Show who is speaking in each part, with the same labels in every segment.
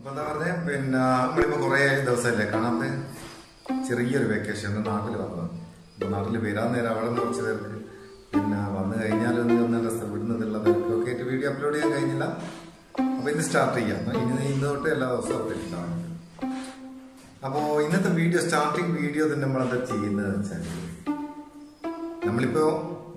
Speaker 1: അപ്പൊ എന്താ പറഞ്ഞ പിന്നെ നമ്മളിപ്പോ കുറെ ദിവസമല്ലേ കാണാത്ത ചെറിയൊരു വെക്കേഷൻ നാട്ടിൽ വന്നതാണ്. അപ്പൊ നാട്ടിൽ വരാൻ നേരം അവിടെ നിന്ന് കുറച്ച് പേർക്ക് പിന്നെ വന്നു കഴിഞ്ഞാൽ ഒന്ന് രസം വിടുന്നതുള്ള തിരക്കൊക്കെ ആയിട്ട് വീഡിയോ അപ്ലോഡ് ചെയ്യാൻ കഴിഞ്ഞില്ല. അപ്പൊ ഇന്ന് സ്റ്റാർട്ട് ചെയ്യാം. ഇന്ന് തൊട്ട് എല്ലാ ദിവസവും അപ്ഡേറ്റ് ഉണ്ടാവും. അപ്പോൾ ഇന്നത്തെ വീഡിയോ സ്റ്റാർട്ടിങ് വീഡിയോ തന്നെ നമ്മളെന്താ ചെയ്യുന്നതെന്ന് വെച്ചാൽ നമ്മളിപ്പോ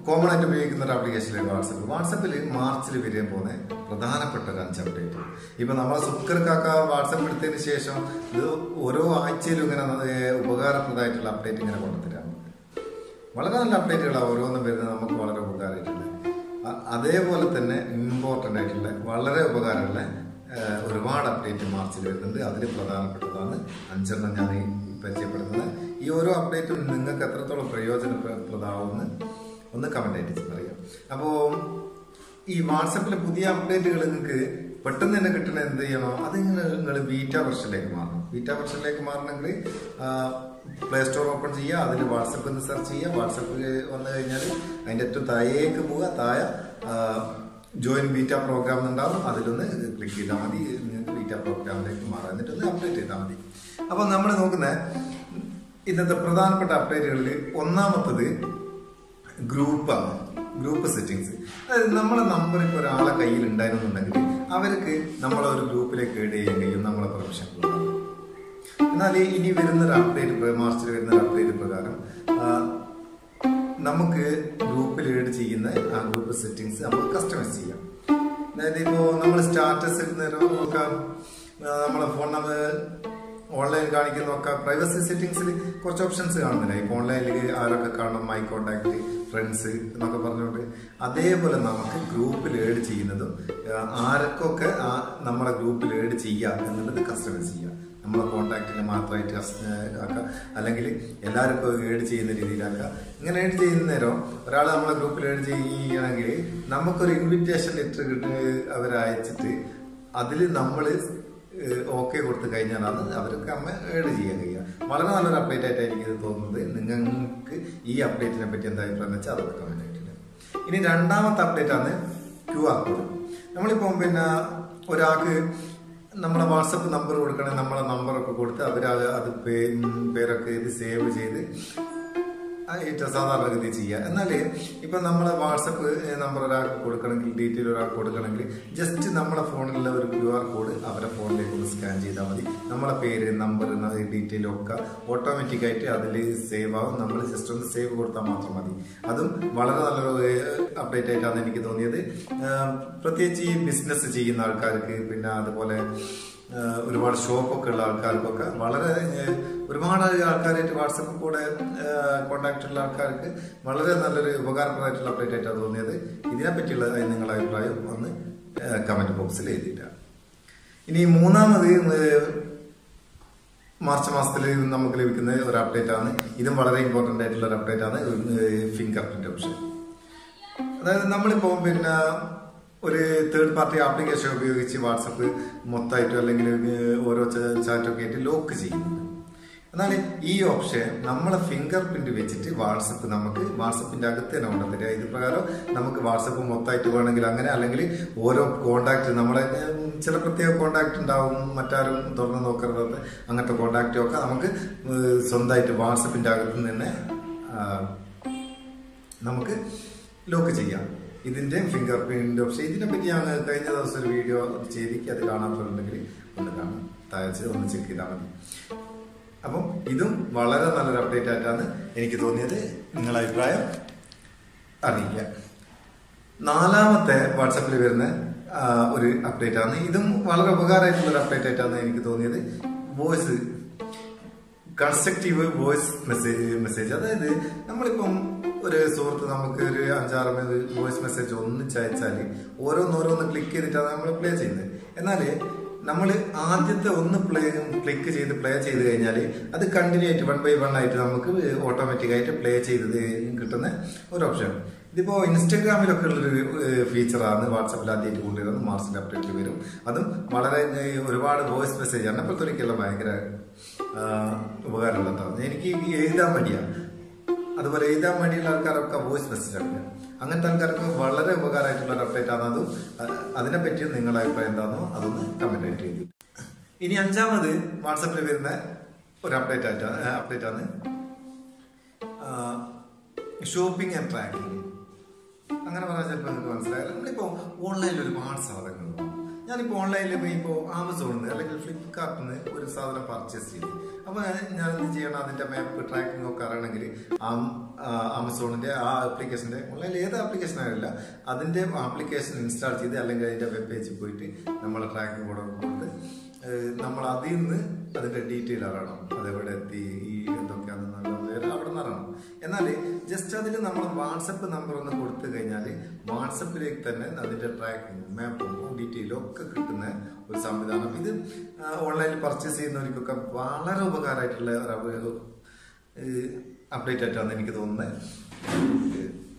Speaker 1: കോമൺ ആയിട്ട് ഉപയോഗിക്കുന്ന ഒരു ആപ്ലിക്കേഷനിലെ വാട്സപ്പിൽ മാർച്ചിൽ വരാൻ പോകുന്ന പ്രധാനപ്പെട്ട ഒരു 5 അപ്ഡേറ്റ്. ഇപ്പൊ നമ്മളെ സുക്കർക്കാക്ക വാട്സപ്പ് എടുത്തതിന് ശേഷം ഇത് ഓരോ ആഴ്ചയിലും ഇങ്ങനെ ഉപകാരപ്രദമായിട്ടുള്ള അപ്ഡേറ്റ് ഇങ്ങനെ കൊണ്ടുതരാം. വളരെ നല്ല അപ്ഡേറ്റുകളാണ് ഓരോന്നും വരുന്നത്, നമുക്ക് വളരെ ഉപകാരമായിട്ടുള്ളത്. അതേപോലെ തന്നെ ഇമ്പോർട്ടൻ്റ് ആയിട്ടുള്ള വളരെ ഉപകാരമുള്ള ഒരുപാട് അപ്ഡേറ്റ് മാർച്ചിൽ വരുന്നുണ്ട്. അതിൽ പ്രധാനപ്പെട്ടതാണ് 5 ഞാൻ പരിചയപ്പെടുന്നത്. ഈ ഓരോ അപ്ഡേറ്റും നിങ്ങൾക്ക് എത്രത്തോളം പ്രയോജനപ്രദമാവുമെന്ന് ഒന്ന് കമന്റ് ആയിട്ട് പറയാം. അപ്പോൾ ഈ വാട്സപ്പിലെ പുതിയ അപ്ഡേറ്റുകൾ നിങ്ങൾക്ക് പെട്ടെന്ന് തന്നെ കിട്ടണ എന്ത് ചെയ്യണോ, അത് നിങ്ങൾ ബീറ്റ വെർഷനിലേക്ക് മാറണം. ബീറ്റ വെർഷനിലേക്ക് മാറണമെങ്കിൽ പ്ലേ സ്റ്റോർ ഓപ്പൺ ചെയ്യുക, അതിൽ വാട്സപ്പ് എന്ന് സെർച്ച് ചെയ്യുക. വാട്സപ്പിൽ വന്നു കഴിഞ്ഞാൽ അതിൻ്റെ ഏറ്റവും താഴേക്ക് പോവുക, താഴെ ജോയിൻ ബീറ്റ പ്രോഗ്രാം ഉണ്ടാവും, അതിലൊന്ന് ക്ലിക്ക് ചെയ്താൽ മതി. നിങ്ങൾക്ക് ബീറ്റ പ്രോഗ്രാമിലേക്ക് മാറാം, എന്നിട്ടൊന്ന് അപ്ഡേറ്റ് ചെയ്താൽ മതി. അപ്പോൾ നമ്മൾ നോക്കുന്ന ഇന്നത്തെ പ്രധാനപ്പെട്ട അപ്ഡേറ്റുകളിൽ ഒന്നാമത്തത് ഗ്രൂപ്പാണ്. Group settings. അതായത് നമ്മളെ നമ്പർ ഇപ്പോൾ ഒരാളെ കയ്യിൽ ഉണ്ടായിരുന്നുണ്ടെങ്കിൽ അവർക്ക് നമ്മളെ ഒരു ഗ്രൂപ്പിലേക്ക് ആഡ് ചെയ്യാൻ കഴിയും, നമ്മളെ പെർമിഷൻ കൊടുക്കണം. എന്നാൽ ഇനി വരുന്നൊരു അപ്ഡേറ്റ്, മാർച്ചിൽ വരുന്നൊരു അപ്ഡേറ്റ് പ്രകാരം നമുക്ക് ഗ്രൂപ്പിൽ ആഡ് ചെയ്യുന്ന ആ ഗ്രൂപ്പ് സെറ്റിങ്സ് നമുക്ക് കസ്റ്റമൈസ് ചെയ്യാം. അതായത് ഇപ്പോൾ നമ്മൾ സ്റ്റാറ്റസ് ഇടുന്നൊക്കെ നമ്മളെ ഫോൺ നമ്പർ ഓൺലൈൻ കാണിക്കുന്നതൊക്കെ പ്രൈവസി സെറ്റിങ്സിൽ കുറച്ച് ഓപ്ഷൻസ് കാണുന്നില്ല. ഇപ്പോൾ ഓൺലൈനിൽ ആരൊക്കെ കാണണം, മൈ കോണ്ടാക്ട്, ഫ്രണ്ട്സ് എന്നൊക്കെ പറഞ്ഞുകൊണ്ട് അതേപോലെ നമുക്ക് ഗ്രൂപ്പിൽ ആഡ് ചെയ്യുന്നതും ആർക്കൊക്കെ നമ്മളെ ഗ്രൂപ്പിൽ ആഡ് ചെയ്യാം എന്നുള്ളത് കസ്റ്റമൈസ് ചെയ്യാം. നമ്മളെ കോണ്ടാക്റ്റിന് മാത്രമായിട്ട് ആക്കാം, അല്ലെങ്കിൽ എല്ലാവരും ഇപ്പോൾ ആഡ് ചെയ്യുന്ന രീതിയിലാക്കുക. ഇങ്ങനെ ആഡ് ചെയ്യുന്ന നേരം ഒരാൾ നമ്മളെ ഗ്രൂപ്പിൽ ആഡ് ചെയ്യണമെങ്കിൽ നമുക്കൊരു ഇൻവിറ്റേഷൻ ലെറ്റർ അവരയച്ചിട്ട് അതിൽ നമ്മൾ ഓക്കെ കൊടുത്തു കഴിഞ്ഞാലാണ് അവർക്ക് ആഡ് ചെയ്യാൻ കഴിയുക. വളരെ നല്ലൊരു അപ്ഡേറ്റ് ആയിട്ടാണ് എനിക്ക് തോന്നുന്നത്. നിങ്ങൾക്ക് ഈ അപ്ഡേറ്റിനെ പറ്റി എന്താ അഭിപ്രായം വെച്ചാൽ അതൊക്കെ കമന്റ് ആയിട്ടില്ല. ഇനി രണ്ടാമത്തെ അപ്ഡേറ്റ് ആണ് QR കോഡ്. നമ്മളിപ്പോൾ പിന്നെ ഒരാൾക്ക് നമ്മളെ വാട്സപ്പ് നമ്പർ കൊടുക്കണേ, നമ്മളെ നമ്പറൊക്കെ കൊടുത്ത് അവർ അത് പേരൊക്കെ ഇത് സേവ് ചെയ്ത് ഏറ്റവും സാധാരണഗതി ചെയ്യുക. എന്നാൽ ഇപ്പൊ നമ്മളെ വാട്സപ്പ് നമ്പർ ഒരാൾക്ക് കൊടുക്കണമെങ്കിൽ, ഡീറ്റെയിൽ ഒരാൾക്ക് കൊടുക്കണമെങ്കിൽ ജസ്റ്റ് നമ്മളെ ഫോണിലുള്ള ഒരു QR കോഡ് അവരുടെ ഫോണിലേക്ക് ഒന്ന് സ്കാൻ ചെയ്താൽ മതി. നമ്മളെ പേര്, നമ്പർ, ഡീറ്റെയിൽ ഒക്കെ ഓട്ടോമാറ്റിക്കായിട്ട് അതിൽ സേവ് ആവും. നമ്മൾ ജസ്റ്റ് ഒന്ന് സേവ് കൊടുത്താൽ മാത്രം മതി. അതും വളരെ നല്ലൊരു അപ്ഡേറ്റ് ആയിട്ടാണ് എനിക്ക് തോന്നിയത്. പ്രത്യേകിച്ച് ഈ ബിസിനസ് ചെയ്യുന്ന ആൾക്കാർക്ക്, പിന്നെ അതുപോലെ ഒരുപാട് ഷോപ്പൊക്കെ ഉള്ള ആൾക്കാർക്കൊക്കെ ഒരുപാട് ആൾക്കാരായിട്ട് വാട്സപ്പ് കൂടെ കോണ്ടാക്ട് ഉള്ള ആൾക്കാർക്ക് വളരെ നല്ലൊരു ഉപകാരപ്രദമായിട്ടുള്ള അപ്ഡേറ്റ് ആയിട്ടാണ് തോന്നിയത്. ഇതിനെപ്പറ്റിയുള്ള നിങ്ങളുടെ അഭിപ്രായം ഒന്ന് കമന്റ് ബോക്സിൽ എഴുതിയിട്ടാണ്. ഇനി മൂന്നാമത് മാർച്ച് മാസത്തിൽ നമുക്ക് ലഭിക്കുന്ന ഒരു അപ്ഡേറ്റ് ആണ്. ഇതും വളരെ ഇമ്പോർട്ടൻ്റ് ആയിട്ടുള്ള ഒരു അപ്ഡേറ്റ് ആണ്, ഫിംഗർ പ്രിന്റ് ഓപ്ഷൻ. അതായത് നമ്മളിപ്പോൾ പിന്നെ ഒരു തേർഡ് പാർട്ടി ആപ്ലിക്കേഷൻ ഉപയോഗിച്ച് വാട്സപ്പ് മൊത്തമായിട്ടോ അല്ലെങ്കിൽ ഓരോ ചാറ്റൊക്കെ ആയിട്ട് ലോക്ക് ചെയ്യുന്നുണ്ട്. എന്നാൽ ഈ ഓപ്ഷൻ നമ്മളെ ഫിംഗർ പ്രിന്റ് വെച്ചിട്ട് വാട്സപ്പിന്റെ അകത്ത് തന്നെ കൊണ്ടുതരിക. ഇത് പ്രകാരം നമുക്ക് വാട്സപ്പ് മൊത്തമായിട്ട് വേണമെങ്കിൽ അങ്ങനെ, അല്ലെങ്കിൽ ഓരോ കോണ്ടാക്ട് നമ്മളെ ചില പ്രത്യേക കോണ്ടാക്ട് ഉണ്ടാവും, മറ്റാരും തുറന്ന് നോക്കരുത്, അങ്ങനത്തെ കോണ്ടാക്റ്റും ഒക്കെ നമുക്ക് സ്വന്തമായിട്ട് വാട്സപ്പിന്റെ അകത്ത് നിന്ന് തന്നെ നമുക്ക് ലോക്ക് ചെയ്യാം. ഇതിന്റെ ഫിംഗർ പ്രിന്റ് ഓപ്ഷൻ. ഇതിനെപ്പറ്റി ഞാൻ കഴിഞ്ഞ ദിവസം ഒരു വീഡിയോ ചെയ്തിട്ട് അത് കാണാത്തുണ്ടെങ്കിൽ ഒന്ന് കാണാം, താഴ്ച ഒന്ന് ചെക്ക് ചെയ്താൽ മതി. അപ്പം ഇതും വളരെ നല്ലൊരു അപ്ഡേറ്റ് ആയിട്ടാണ് എനിക്ക് തോന്നിയത്. നിങ്ങളുടെ അഭിപ്രായം അറിയിക്കുക. നാലാമത്തെ വാട്സാപ്പിൽ വരുന്ന ഒരു അപ്ഡേറ്റ് ആണ്. ഇതും വളരെ ഉപകാരമായിട്ടുള്ള ഒരു അപ്ഡേറ്റ് ആയിട്ടാണ് എനിക്ക് തോന്നിയത്. Voice constructive voice message. അതായത് നമ്മളിപ്പം ഒരു സുഹൃത്ത് നമുക്ക് ഒരു 5-6 വോയിസ് മെസ്സേജ് ഒന്നിച്ചയച്ചാൽ ഓരോന്നോരോന്ന് ക്ലിക്ക് ചെയ്തിട്ടാണ് നമ്മൾ പ്ലേ ചെയ്യുന്നത്. എന്നാൽ നമ്മൾ ആദ്യത്തെ ഒന്ന് ക്ലിക്ക് ചെയ്ത് പ്ലേ ചെയ്ത് കഴിഞ്ഞാൽ അത് കണ്ടിന്യൂ ആയിട്ട് 1 by 1 ആയിട്ട് നമുക്ക് ഓട്ടോമാറ്റിക്കായിട്ട് പ്ലേ ചെയ്ത് കിട്ടുന്ന ഒരു ഓപ്ഷൻ. ഇതിപ്പോ ഇൻസ്റ്റഗ്രാമിലൊക്കെ ഉള്ളൊരു ഫീച്ചറാണ് വാട്സാപ്പിൽ ആദ്യമായിട്ട് കൊണ്ടുവരുന്നത്. മാർച്ചിന്റെ അപ്ഡേറ്റിൽ വരും. അതും വളരെ ഒരുപാട് വോയിസ് മെസ്സേജ് ആണ്. അപ്പോഴത്തേക്കുള്ള ഭയങ്കര ഉപകാരമുള്ളതാണ്. എനിക്ക് എഴുതാൻ മടിയാണ്, അതുപോലെ എഴുതാൻ വേണ്ടിയുള്ള ആൾക്കാരൊക്കെ വോയിസ് മെസ്സേജ് ആണ്. അങ്ങനത്തെ ആൾക്കാർക്ക് വളരെ ഉപകാരമായിട്ടുള്ള ഒരു അപ്ഡേറ്റ് ആണ്. അതിനെപ്പറ്റിയും നിങ്ങളുടെ അഭിപ്രായം എന്താണെന്നോ അതൊന്ന് കമന്റ് ആയിട്ട് എഴുതി. ഇനി അഞ്ചാമത് വാട്സപ്പിൽ വരുന്ന ഒരു അപ്ഡേറ്റ് ആണ് ഷോപ്പിംഗ് ആൻഡ് ട്രാക്കിംഗ്. അങ്ങനെ പറഞ്ഞാൽ ചിലപ്പോൾ നിങ്ങൾക്ക് മനസ്സിലായാലും നമ്മളിപ്പോൾ ഓൺലൈനിൽ ഒരുപാട് സാധനങ്ങളുണ്ട്. ഞാനിപ്പോൾ ഓൺലൈനിൽ ഇപ്പോൾ ആമസോണിൽ നിന്ന് അല്ലെങ്കിൽ ഫ്ലിപ്കാർട്ടിൽ നിന്ന് ഒരു സാധനം പർച്ചേസ് ചെയ്തു. അപ്പോൾ ഞാൻ എന്ത് ചെയ്യണം, അതിൻ്റെ മാപ്പ് ട്രാക്കിംഗ് ഒക്കെ അറിയണമെങ്കിൽ ആമസോണിൻ്റെ ആ ആപ്ലിക്കേഷൻ്റെ ഓൺലൈനിൽ ഏത് ആപ്ലിക്കേഷൻ ആയില്ല അതിൻ്റെ ആപ്ലിക്കേഷൻ ഇൻസ്റ്റാൾ ചെയ്ത് അല്ലെങ്കിൽ അതിൻ്റെ വെബ് പേജിൽ പോയിട്ട് നമ്മൾ ട്രാക്കിംഗ് കൂടെ കൊടുത്ത് നമ്മൾ അതിൽ നിന്ന് അതിൻ്റെ ഡീറ്റെയിൽ അറിയണം, അതെവിടെ എത്തി, ഈ എന്തൊക്കെയാണെന്നുള്ള അവിടെ നിന്ന് അറിയണം. എന്നാൽ ജസ്റ്റ് അതിൽ നമ്മൾ വാട്സപ്പ് നമ്പർ ഒന്ന് കൊടുത്തു കഴിഞ്ഞാൽ വാട്സപ്പിലേക്ക് തന്നെ അതിൻ്റെ ട്രാക്കിംഗ് മാപ്പും ഡീറ്റെയിലും ഒക്കെ കിട്ടുന്ന ഒരു സംവിധാനം. ഇത് ഓൺലൈനിൽ പർച്ചേസ് ചെയ്യുന്നവർക്കൊക്കെ വളരെ ഉപകാരമായിട്ടുള്ള ഒരു അപ്ഡേറ്റ് ആയിട്ടാണ് എനിക്ക് തോന്നുന്നത്.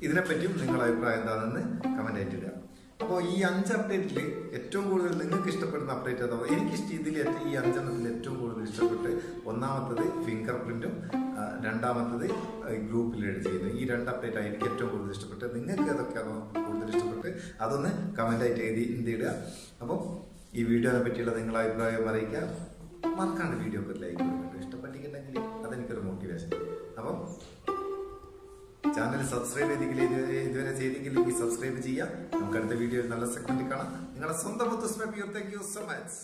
Speaker 1: ഇതിനെപ്പറ്റിയും നിങ്ങളുടെ അഭിപ്രായം എന്താണെന്ന് കമന്റ് ആയിട്ടിടുക. അപ്പോൾ ഈ 5 അപ്ഡേറ്റിൽ ഏറ്റവും കൂടുതൽ നിങ്ങൾക്ക് ഇഷ്ടപ്പെടുന്ന അപ്ഡേറ്റ് അഥവാ ഇതിൽ ഈ 5 ഏറ്റവും കൂടുതൽ ഇഷ്ടപ്പെട്ട് ഒന്നാമത്തത് ഫിംഗർ പ്രിന്റും രണ്ടാമത്തത് ഗ്രൂപ്പിൽ എഡ് ചെയ്യുന്നത്. ഈ 2 അപ്ഡേറ്റ് എനിക്ക് ഏറ്റവും കൂടുതൽ ഇഷ്ടപ്പെട്ട്. നിങ്ങൾക്ക് ഏതൊക്കെയാണോ കൂടുതൽ ഇഷ്ടപ്പെട്ട് അതൊന്ന് കമന്റ് ആയിട്ട് എന്തിടുക. അപ്പം ഈ വീഡിയോനെ പറ്റിയുള്ള നിങ്ങളുടെ അഭിപ്രായം അറിയിക്കുക. മറക്കാണ്ട് വീഡിയോ ഒക്കെ ലൈക്ക് ചെയ്യുന്നുണ്ട്. ഇഷ്ടപ്പെട്ടിട്ടുണ്ടെങ്കിൽ അതെനിക്കൊരു മോട്ടിവേഷൻ. അപ്പം ചാനൽ സബ്സ്ക്രൈബ് ഇതുവരെ ചെയ്തെങ്കിൽ സബ്സ്ക്രൈബ് ചെയ്യാം. നമുക്ക് അടുത്ത വീഡിയോയിൽ നല്ല സെഗ്മെന്റ് കാണാം. നിങ്ങളുടെ സ്വന്തം മുത്തുസ്മ. Thank you so much.